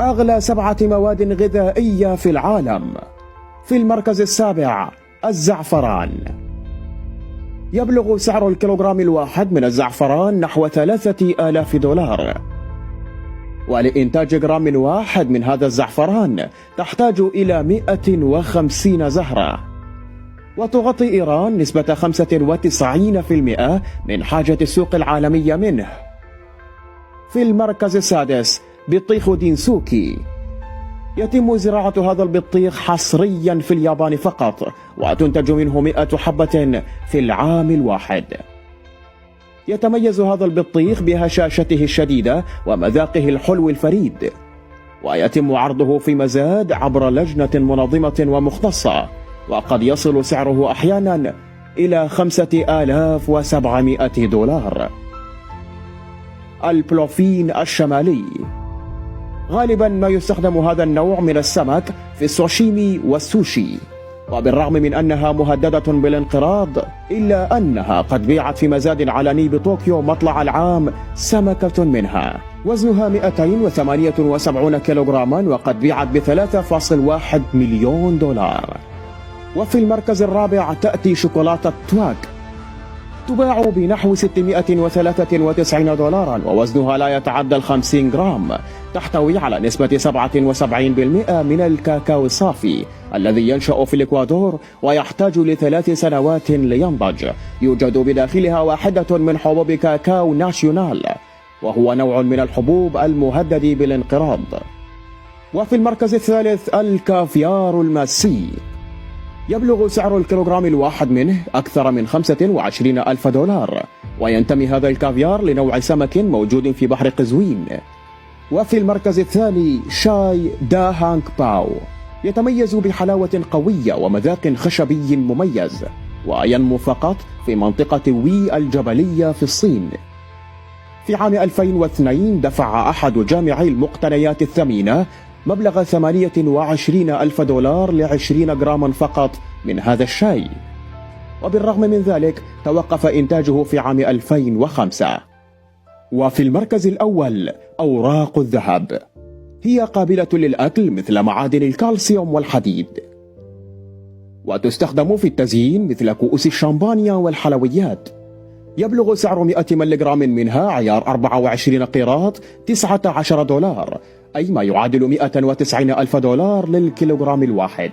أغلى 7 مواد غذائية في العالم. في المركز السابع الزعفران. يبلغ سعر الكيلوغرام الواحد من الزعفران نحو 3000 دولار، ولإنتاج جرام واحد من هذا الزعفران تحتاج إلى 150 زهرة، وتغطي إيران نسبة 95% من حاجة السوق العالمية منه. في المركز السادس بطيخ دينسوكي. يتم زراعة هذا البطيخ حصريا في اليابان فقط، وتنتج منه 100 حبة في العام الواحد. يتميز هذا البطيخ بهشاشته الشديدة ومذاقه الحلو الفريد، ويتم عرضه في مزاد عبر لجنة منظمة ومختصة، وقد يصل سعره أحيانا إلى 5700 دولار. البلوفين الشمالي. غالبا ما يستخدم هذا النوع من السمك في السوشيمي والسوشي، وبالرغم من أنها مهددة بالانقراض إلا أنها قد بيعت في مزاد علني بطوكيو مطلع العام سمكة منها وزنها 278 كيلوغراما، وقد بيعت ب3.1 مليون دولار. وفي المركز الرابع تأتي شوكولاتة تواك، تباع بنحو 693 دولارا، ووزنها لا يتعدى 50 جرام. تحتوي على نسبة 77% من الكاكاو الصافي الذي ينشأ في الإكوادور ويحتاج ل3 سنوات لينضج. يوجد بداخلها واحدة من حبوب كاكاو ناشيونال، وهو نوع من الحبوب المهدد بالانقراض. وفي المركز الثالث الكافيار الماسي. يبلغ سعر الكيلوغرام الواحد منه أكثر من 25,000 دولار، وينتمي هذا الكافيار لنوع سمك موجود في بحر قزوين. وفي المركز الثاني شاي دا هانغ باو. يتميز بحلاوة قوية ومذاق خشبي مميز، وينمو فقط في منطقة وي الجبلية في الصين. في عام 2002 دفع أحد جامعي المقتنيات الثمينة مبلغ 28,000 دولار ل20 جراما فقط من هذا الشاي، وبالرغم من ذلك توقف إنتاجه في عام 2005. وفي المركز الأول أوراق الذهب. هي قابلة للأكل مثل معادن الكالسيوم والحديد، وتستخدم في التزيين مثل كؤوس الشامبانيا والحلويات. يبلغ سعر 100 ملغ منها عيار 24 قيراط 19 دولار، أي ما يعادل 190,000 دولار للكيلوغرام الواحد.